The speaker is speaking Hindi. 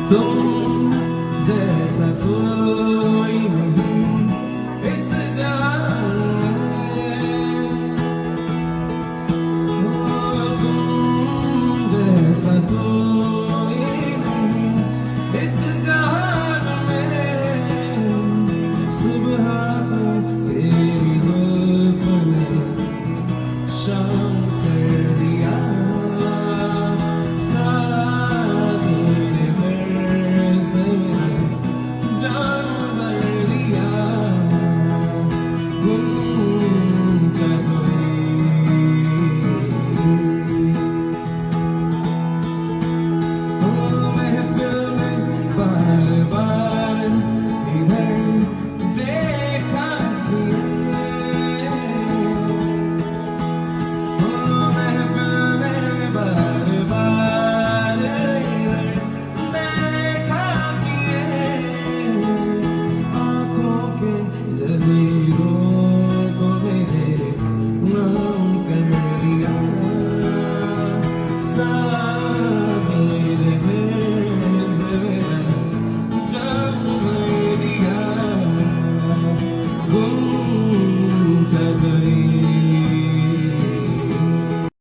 तुम जैसा कोई नहीं इस जहां में, तुम जैसा कोई नहीं इस जहां में। सुबह तेरी जुल्फों ने शाम कर दिया, साथ ने फिर से जान भर लिया। गुम जाए महफिल में बार बार इधर देखा महफिल में बार बार इधर देखा किए, आँखों के जज़ीरों को मेरे नाम कर दिया।